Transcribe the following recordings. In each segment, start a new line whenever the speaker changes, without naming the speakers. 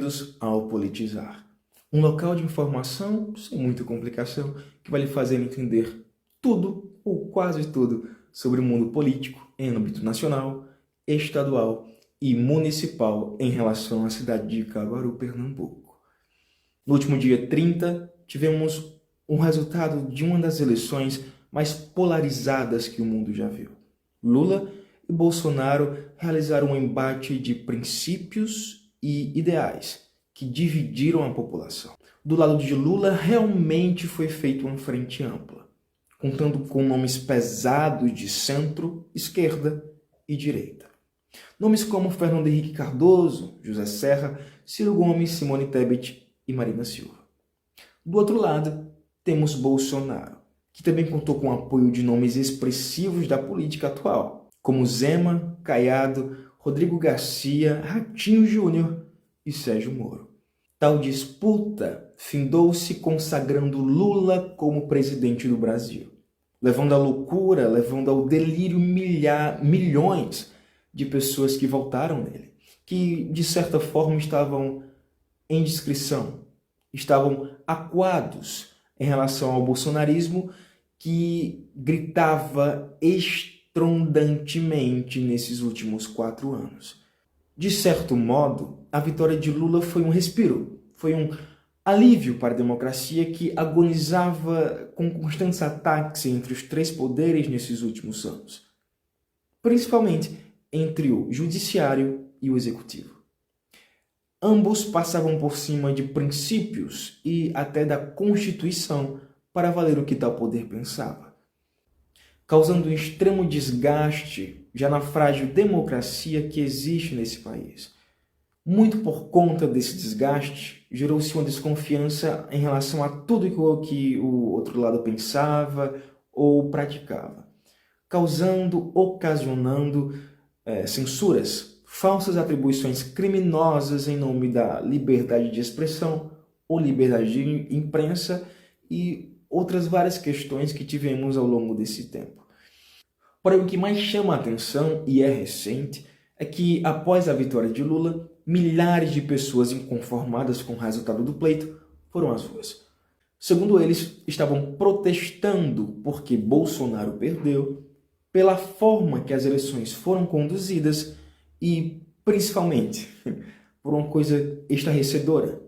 bem-vindos ao Politizar, um local de informação sem muita complicação que vai lhe fazer entender tudo ou quase tudo sobre o mundo político em âmbito nacional, estadual e municipal em relação à cidade de Caruaru, Pernambuco. No último dia 30, tivemos um resultado de uma das eleições mais polarizadas que o mundo já viu. Lula e Bolsonaro realizaram um embate de princípios e ideais que dividiram a população. Do lado de Lula, realmente foi feita uma frente ampla, contando com nomes pesados de centro, esquerda e direita. Nomes como Fernando Henrique Cardoso, José Serra, Ciro Gomes, Simone Tebet e Marina Silva. Do outro lado, temos Bolsonaro, que também contou com o apoio de nomes expressivos da política atual, como Zema, Caiado, Rodrigo Garcia, Ratinho Júnior e Sérgio Moro. Tal disputa findou-se consagrando Lula como presidente do Brasil, levando à loucura, levando ao delírio milhões de pessoas que votaram nele, que de certa forma estavam em discrição, estavam acuados em relação ao bolsonarismo que gritava estrondantemente nesses últimos 4 anos. De certo modo, a vitória de Lula foi um respiro, foi um alívio para a democracia que agonizava com constantes ataques entre os 3 poderes nesses últimos anos, principalmente entre o judiciário e o executivo. Ambos passavam por cima de princípios e até da Constituição para valer o que tal poder pensava, causando um extremo desgaste já na frágil democracia que existe nesse país. Muito por conta desse desgaste, gerou-se uma desconfiança em relação a tudo que o outro lado pensava ou praticava, ocasionando censuras, falsas atribuições criminosas em nome da liberdade de expressão ou liberdade de imprensa e outras várias questões que tivemos ao longo desse tempo. Porém, o que mais chama a atenção, e é recente, é que após a vitória de Lula, milhares de pessoas inconformadas com o resultado do pleito foram às ruas. Segundo eles, estavam protestando porque Bolsonaro perdeu, pela forma que as eleições foram conduzidas e, principalmente, por uma coisa estarrecedora.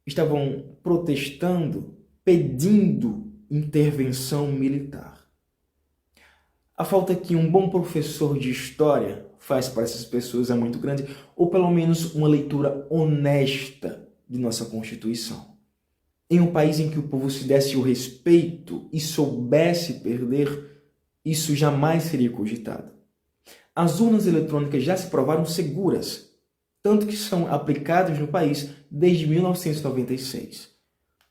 Estavam protestando, pedindo intervenção militar. A falta que um bom professor de história faz para essas pessoas é muito grande, ou pelo menos uma leitura honesta de nossa Constituição. Em um país em que o povo se desse o respeito e soubesse perder, isso jamais seria cogitado. As urnas eletrônicas já se provaram seguras, tanto que são aplicadas no país desde 1996.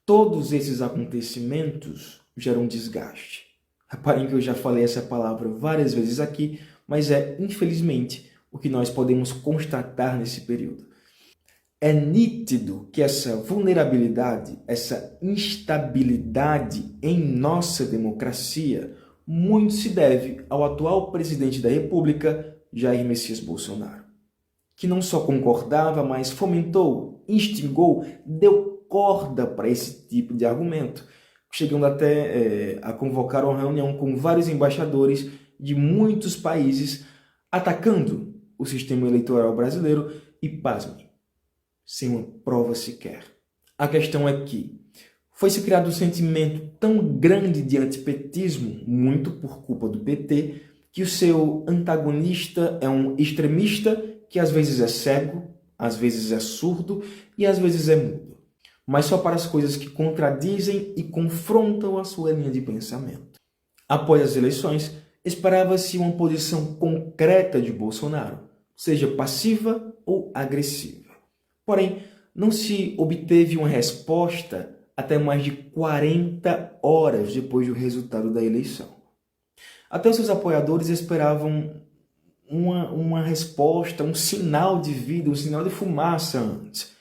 Todos esses acontecimentos geram desgaste. Reparem que eu já falei essa palavra várias vezes aqui, mas é, infelizmente, o que nós podemos constatar nesse período. É nítido que essa vulnerabilidade, essa instabilidade em nossa democracia, muito se deve ao atual presidente da República, Jair Messias Bolsonaro, que não só concordava, mas fomentou, instigou, deu corda para esse tipo de argumento, chegando até a convocar uma reunião com vários embaixadores de muitos países, atacando o sistema eleitoral brasileiro e, pasmem, sem uma prova sequer. A questão é que foi-se criado um sentimento tão grande de antipetismo, muito por culpa do PT, que o seu antagonista é um extremista que às vezes é cego, às vezes é surdo e às vezes é mudo, mas só para as coisas que contradizem e confrontam a sua linha de pensamento. Após as eleições, esperava-se uma posição concreta de Bolsonaro, seja passiva ou agressiva. Porém, não se obteve uma resposta até mais de 40 horas depois do resultado da eleição. Até os seus apoiadores esperavam uma resposta, um sinal de vida, um sinal de fumaça antes.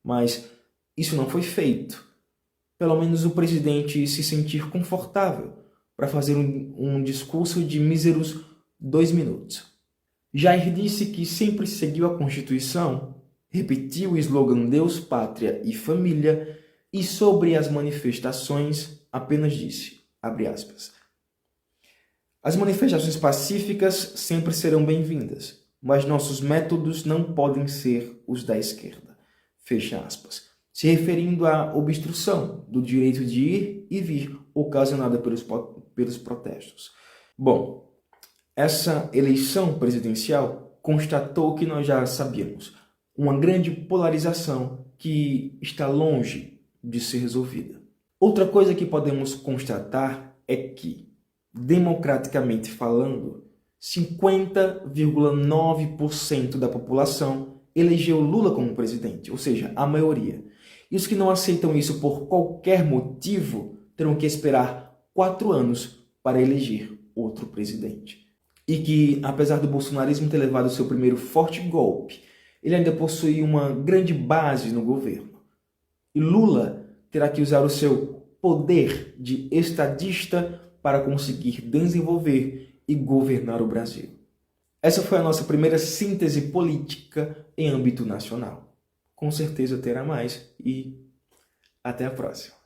Mas isso não foi feito. Pelo menos o presidente se sentir confortável para fazer um discurso de míseros 2 minutos. Jair disse que sempre seguiu a Constituição, repetiu o slogan Deus, Pátria e Família e sobre as manifestações apenas disse, abre aspas, as manifestações pacíficas sempre serão bem-vindas, mas nossos métodos não podem ser os da esquerda, fecha aspas, se referindo à obstrução do direito de ir e vir ocasionada pelos protestos. Bom, essa eleição presidencial constatou o que nós já sabíamos, uma grande polarização que está longe de ser resolvida. Outra coisa que podemos constatar é que, democraticamente falando, 50,9% da população elegeu Lula como presidente, ou seja, a maioria. E os que não aceitam isso por qualquer motivo terão que esperar 4 anos para eleger outro presidente. E que, apesar do bolsonarismo ter levado seu primeiro forte golpe, ele ainda possui uma grande base no governo. E Lula terá que usar o seu poder de estadista para conseguir desenvolver e governar o Brasil. Essa foi a nossa primeira síntese política em âmbito nacional. Com certeza terá mais e até a próxima.